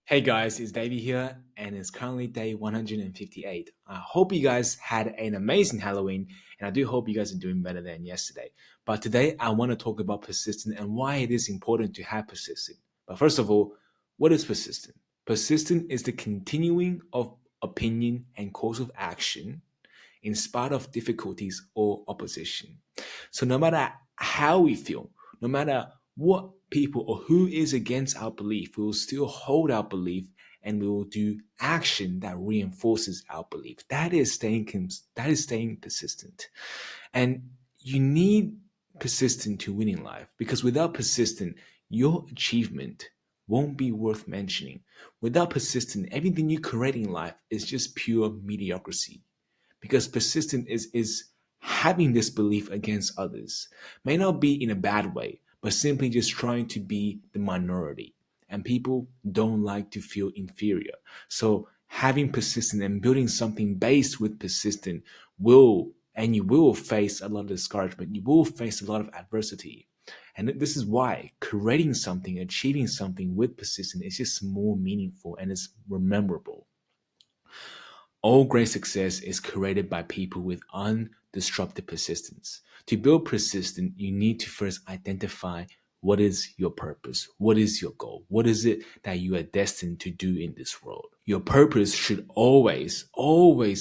Hey guys, it's Davey here, and it's currently day 158. I hope you guys had an amazing Halloween, and I do hope you guys are doing better than yesterday. But today, I want to talk about persistence and why it is important to have persistence. But first of all, what is persistent? Persistent is the continuing of opinion and course of action in spite of difficulties or opposition. So no matter how we feel, no matter what people or who is against our belief, we will still hold our belief and we will do action that reinforces our belief. That is staying persistent. And you need persistence to win in life because without persistence, your achievement won't be worth mentioning. Without persistence, everything you create in life is just pure mediocrity because persistent is having this belief against others may not be in a bad way but simply just trying to be the minority, and people don't like to feel inferior. So having persistent and building something based with persistent will, and you will face a lot of discouragement, you will face a lot of adversity. And this is why creating something, achieving something with persistence is just more meaningful and it's rememberable. All great success is created by people with undisrupted persistence. To build persistence, you need to first identify what is your purpose, what is your goal, what is it that you are destined to do in this world. Your purpose should always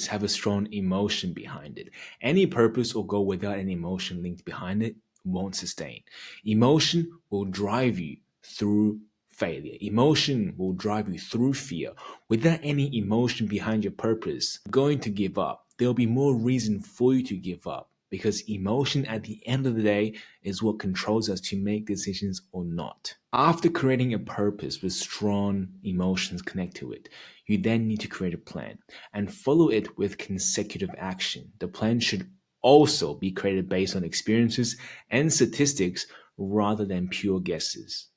have a strong emotion behind it. Any purpose or goal without an emotion linked behind it won't sustain. Emotion will drive you through failure. Emotion will drive you through fear. Without any emotion behind your purpose, you're going to give up. There'll be more reason for you to give up because emotion at the end of the day is what controls us to make decisions or not. After creating a purpose with strong emotions connected to it, you then need to create a plan and follow it with consecutive action. The plan should also be created based on experiences and statistics rather than pure guesses.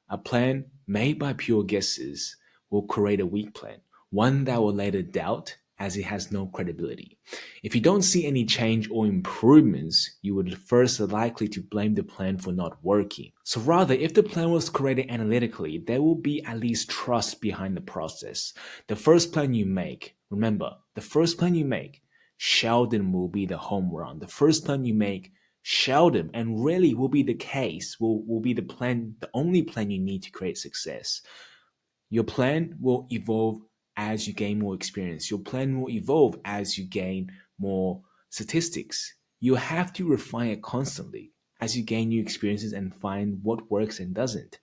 A plan made by pure guesses will create a weak plan, one that will later doubt as it has no credibility. If you don't see any change or improvements, you would first likely to blame the plan for not working. So rather, if the plan was created analytically, there will be at least trust behind the process. The first plan you make, remember, the first plan you make, Sheldon will be the home run. The first plan you make, Sheldon, and really will be the case, will be the plan, the only plan you need to create success. Your plan will evolve as you gain more experience. Your plan will evolve as you gain more statistics. You have to refine it constantly as you gain new experiences and find what works and doesn't.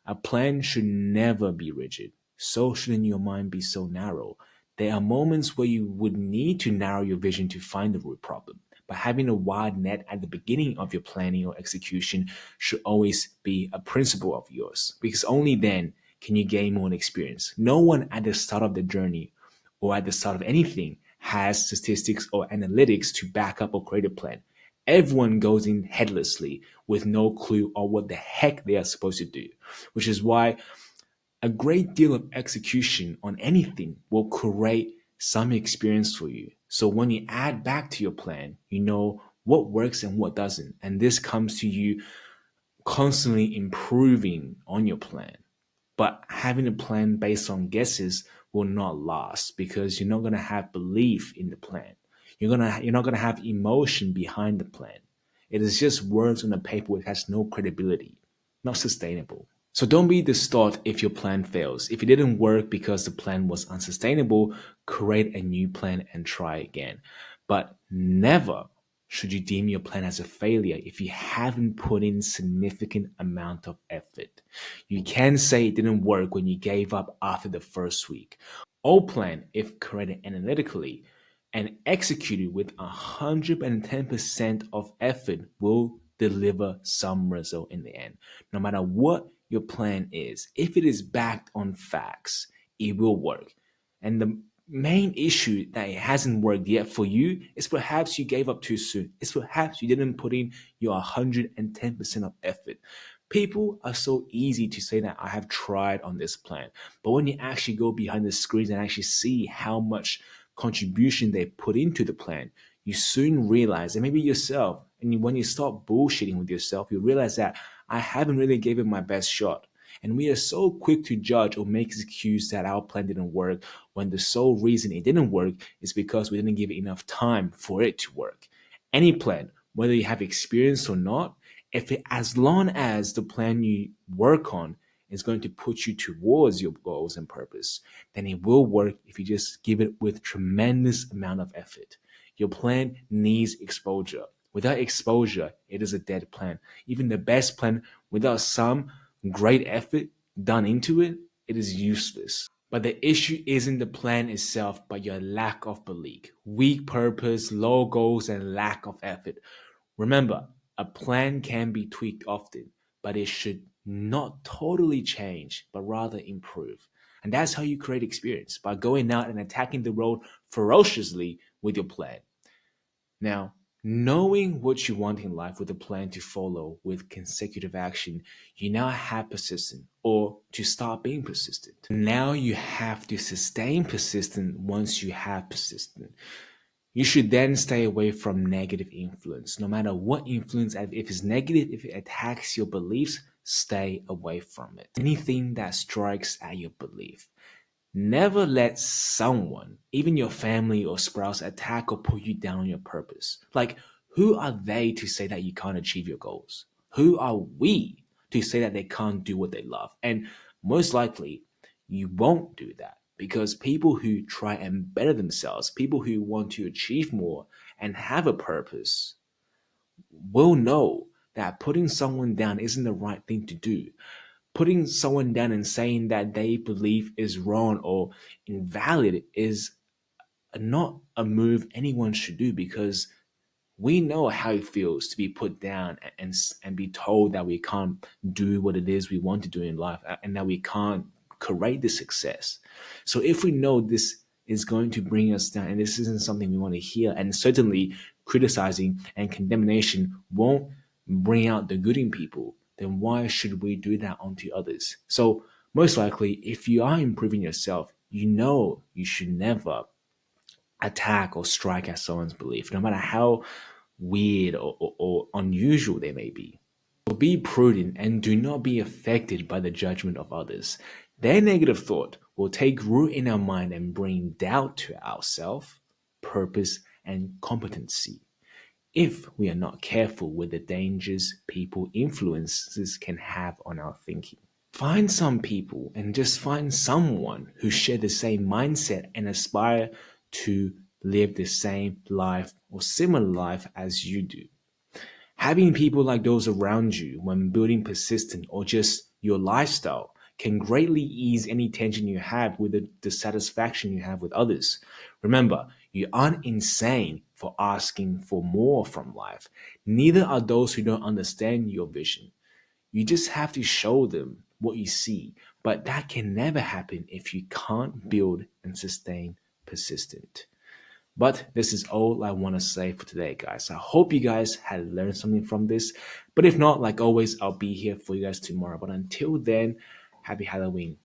A plan should never be rigid. So shouldn't your mind be so narrow. There are moments where you would need to narrow your vision to find the root problem. But having a wide net at the beginning of your planning or execution should always be a principle of yours because only then can you gain more experience. No one at the start of the journey or at the start of anything has statistics or analytics to back up or create a plan. Everyone goes in headlessly with no clue on what the heck they are supposed to do, which is why a great deal of execution on anything will create some experience for you. So when you add back to your plan, you know what works and what doesn't. And this comes to you constantly improving on your plan. But having a plan based on guesses will not last because you're not gonna have belief in the plan. You're not gonna have emotion behind the plan. It is just words on a paper which has no credibility, not sustainable. So don't be distraught if your plan fails. If it didn't work because the plan was unsustainable, create a new plan and try again. But never should you deem your plan as a failure if you haven't put in significant amount of effort. You can say it didn't work when you gave up after the first week. All plan, if created analytically and executed with 110% of effort, will deliver some result in the end. No matter what your plan is, if it is backed on facts, it will work. And the main issue that it hasn't worked yet for you is perhaps you gave up too soon. It's perhaps you didn't put in your 110% of effort. People are so easy to say that I have tried on this plan, but when you actually go behind the screens and actually see how much contribution they put into the plan, you soon realize, and maybe yourself, and when you stop bullshitting with yourself, you realize that I haven't really given my best shot. And we are so quick to judge or make excuse that our plan didn't work when the sole reason it didn't work is because we didn't give it enough time for it to work. Any plan, whether you have experience or not, if it, as long as the plan you work on is going to put you towards your goals and purpose, then it will work if you just give it with tremendous amount of effort. Your plan needs exposure. Without exposure, it is a dead plan. Even the best plan, without some great effort done into it, it is useless. But the issue isn't the plan itself, but your lack of belief, weak purpose, low goals, and lack of effort. Remember, a plan can be tweaked often, but it should not totally change, but rather improve. And that's how you create experience, by going out and attacking the road ferociously with your plan. Now, knowing what you want in life with a plan to follow with consecutive action, you now have persistent or to start being persistent. Now you have to sustain persistent once you have persistent. You should then stay away from negative influence. No matter what influence, if it's negative, if it attacks your beliefs, stay away from it. Anything that strikes at your belief. Never let someone, even your family or spouse, attack or put you down on your purpose. Like, who are they to say that you can't achieve your goals? Who are we to say that they can't do what they love? And most likely, you won't do that because people who try and better themselves, people who want to achieve more and have a purpose, will know that putting someone down isn't the right thing to do. Putting someone down and saying that they believe is wrong or invalid is not a move anyone should do, because we know how it feels to be put down and be told that we can't do what it is we want to do in life, and that we can't create the success. So if we know this is going to bring us down and this isn't something we want to hear, and certainly criticizing and condemnation won't bring out the good in people, then why should we do that onto others? So most likely, if you are improving yourself, you know you should never attack or strike at someone's belief, no matter how weird or unusual they may be. So be prudent and do not be affected by the judgment of others. Their negative thought will take root in our mind and bring doubt to our self, purpose, and competency if we are not careful with the dangers people influences can have on our thinking. Find some people and just find someone who share the same mindset and aspire to live the same life or similar life as you do. Having people like those around you when building persistent or just your lifestyle can greatly ease any tension you have with the dissatisfaction you have with others. Remember, you aren't insane for asking for more from life. Neither are those who don't understand your vision. You just have to show them what you see, but that can never happen if you can't build and sustain persistent. But this is all I want to say for today, guys. I hope you guys had learned something from this. But if not, like always, I'll be here for you guys tomorrow. But until then, happy Halloween.